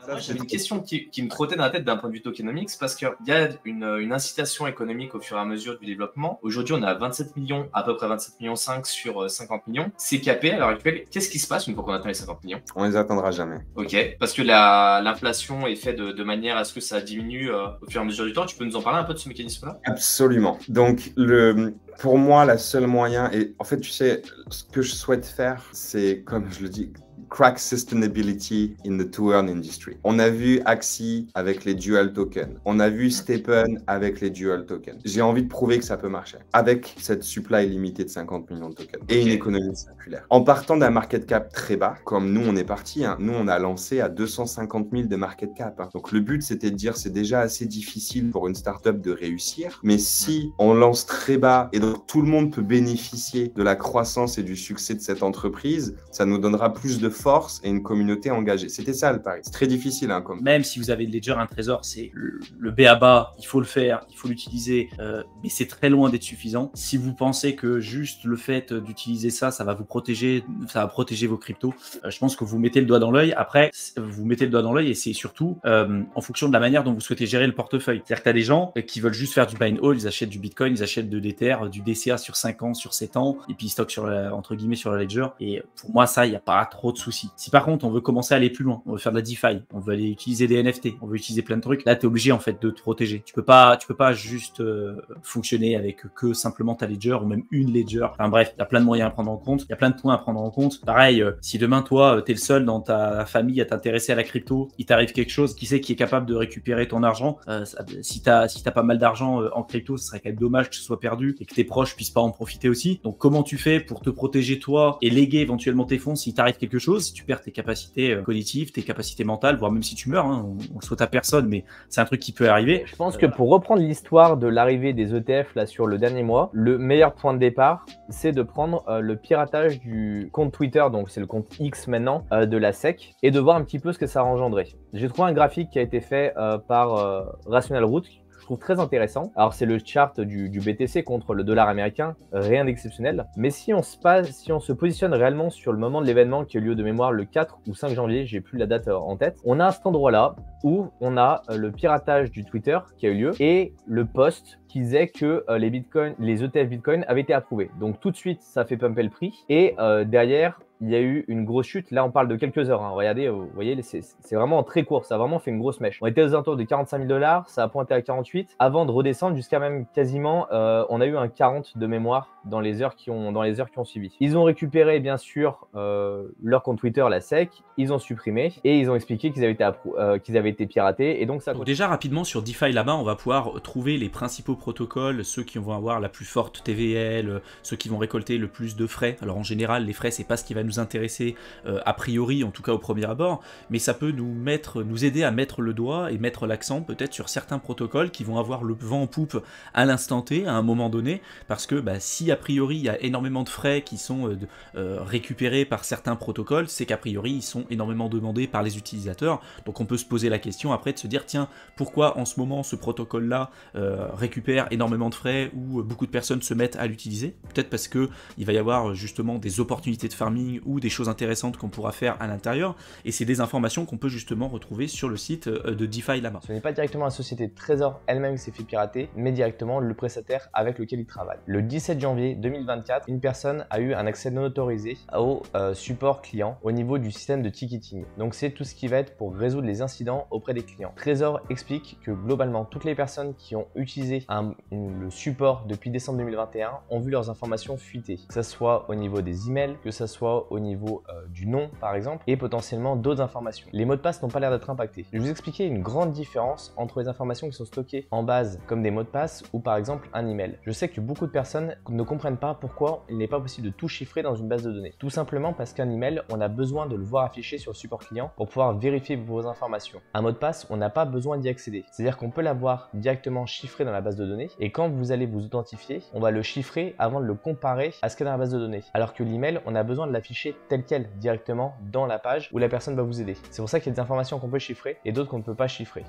Moi, j'avais une question qui me trottait dans la tête d'un point de vue tokenomics, parce qu'il y a une incitation économique au fur et à mesure du développement. Aujourd'hui, on a 27 millions, à peu près 27 millions 5 sur 50 millions. C'est capé à l'heure actuelle. Qu'est-ce qui se passe une fois qu'on atteint les 50 millions? On les atteindra jamais. Ok, parce que l'inflation est faite de manière à ce que ça diminue au fur et à mesure du temps. Tu peux nous en parler un peu de ce mécanisme-là? Absolument. Donc, pour moi, la seule moyen, et en fait, tu sais, ce que je souhaite faire, c'est, comme je le dis, crack sustainability in the to-earn industry. On a vu Axie avec les dual tokens. On a vu Stephen avec les dual tokens. J'ai envie de prouver que ça peut marcher avec cette supply limitée de 50 millions de tokens et une économie circulaire. En partant d'un market cap très bas, comme nous, on est parti. Nous, on a lancé à 250 000 de market cap. Donc, le but, c'était de dire c'est déjà assez difficile pour une startup de réussir. Mais si on lance très bas et donc tout le monde peut bénéficier de la croissance et du succès de cette entreprise, ça nous donnera plus de force et une communauté engagée. C'était ça le pari. C'est très difficile. Même si vous avez le Ledger, un trésor, c'est le B.A.-ba, il faut le faire, il faut l'utiliser, mais c'est très loin d'être suffisant. Si vous pensez que juste le fait d'utiliser ça, ça va vous protéger, ça va protéger vos cryptos, je pense que vous mettez le doigt dans l'œil. Après, vous mettez le doigt dans l'œil et c'est surtout en fonction de la manière dont vous souhaitez gérer le portefeuille. C'est-à-dire que tu as des gens qui veulent juste faire du buy and hold, ils achètent du Bitcoin, ils achètent de l'Ether, du DCA sur 5 ans, sur 7 ans, et puis ils stockent entre guillemets sur la Ledger. Et pour moi, ça, il n'y a pas trop de soucis. Si par contre, on veut commencer à aller plus loin, on veut faire de la DeFi, on veut aller utiliser des NFT, on veut utiliser plein de trucs, là, tu es obligé en fait de te protéger. Tu peux pas juste fonctionner avec que simplement ta Ledger ou même une Ledger. Enfin bref, il y a plein de moyens à prendre en compte, il y a plein de points à prendre en compte. Pareil, si demain, toi, tu es le seul dans ta famille à t'intéresser à la crypto, il t'arrive quelque chose, qui est capable de récupérer ton argent, si t'as pas mal d'argent en crypto, ce serait quand même dommage que ce soit perdu et que tes proches puissent pas en profiter aussi. Donc comment tu fais pour te protéger toi et léguer éventuellement tes fonds si t'arrive quelque chose, si tu perds tes capacités cognitives, tes capacités mentales, voire même si tu meurs, on le souhaite à personne, mais c'est un truc qui peut arriver. Je pense que pour reprendre l'histoire de l'arrivée des ETF là sur le dernier mois, le meilleur point de départ, c'est de prendre le piratage du compte Twitter, donc c'est le compte X maintenant, de la SEC, et de voir un petit peu ce que ça a engendré. J'ai trouvé un graphique qui a été fait par Rational Root, je trouve très intéressant. Alors c'est le chart du BTC contre le dollar américain, rien d'exceptionnel. Mais si on se positionne réellement sur le moment de l'événement qui a eu lieu de mémoire le 4 ou 5 janvier, j'ai plus la date en tête, on a à cet endroit-là où on a le piratage du Twitter qui a eu lieu et le post qui disait que les ETF Bitcoin avaient été approuvés. Donc tout de suite, ça fait pumper le prix et derrière, il y a eu une grosse chute. Là, on parle de quelques heures. Regardez, vous voyez, c'est vraiment très court. Ça a vraiment fait une grosse mèche. On était aux alentours de 45 000 $. Ça a pointé à 48 avant de redescendre jusqu'à même quasiment, on a eu un 40 de mémoire dans les heures qui ont suivi. Ils ont récupéré, bien sûr, leur compte Twitter, la SEC. Ils ont supprimé et ils ont expliqué qu'ils avaient été piratés. Et donc, ça. Donc déjà, rapidement, sur DeFi là-bas, on va pouvoir trouver les principaux protocoles, ceux qui vont avoir la plus forte TVL, ceux qui vont récolter le plus de frais. Alors en général, les frais, c'est pas ce qui va nous intéresser a priori, en tout cas au premier abord, mais ça peut nous aider à mettre le doigt et mettre l'accent peut-être sur certains protocoles qui vont avoir le vent en poupe à l'instant T, à un moment donné, parce que si a priori il y a énormément de frais qui sont récupérés par certains protocoles, c'est qu'a priori ils sont énormément demandés par les utilisateurs, donc on peut se poser la question après de se dire tiens, pourquoi en ce moment ce protocole-là récupère énormément de frais ou beaucoup de personnes se mettent à l'utiliser? Peut-être parce que il va y avoir justement des opportunités de farming ou des choses intéressantes qu'on pourra faire à l'intérieur, et c'est des informations qu'on peut justement retrouver sur le site de DeFi là-bas. Ce n'est pas directement la société Trésor elle-même qui s'est fait pirater, mais directement le prestataire avec lequel il travaille. Le 17 janvier 2024, une personne a eu un accès non autorisé au support client au niveau du système de ticketing. Donc c'est tout ce qui va être pour résoudre les incidents auprès des clients. Trésor explique que globalement, toutes les personnes qui ont utilisé le support depuis décembre 2021 ont vu leurs informations fuiter, que ce soit au niveau des emails, que ce soit au niveau du nom par exemple, et potentiellement d'autres informations. Les mots de passe n'ont pas l'air d'être impactés. Je vais vous expliquer une grande différence entre les informations qui sont stockées en base comme des mots de passe ou par exemple un email. Je sais que beaucoup de personnes ne comprennent pas pourquoi il n'est pas possible de tout chiffrer dans une base de données. Tout simplement parce qu'un email, on a besoin de le voir affiché sur le support client pour pouvoir vérifier vos informations. Un mot de passe, on n'a pas besoin d'y accéder. C'est-à-dire qu'on peut l'avoir directement chiffré dans la base de données et quand vous allez vous authentifier, on va le chiffrer avant de le comparer à ce qu'il y a dans la base de données. Alors que l'email, on a besoin de l'afficher tel quel directement dans la page où la personne va vous aider. C'est pour ça qu'il y a des informations qu'on peut chiffrer et d'autres qu'on ne peut pas chiffrer.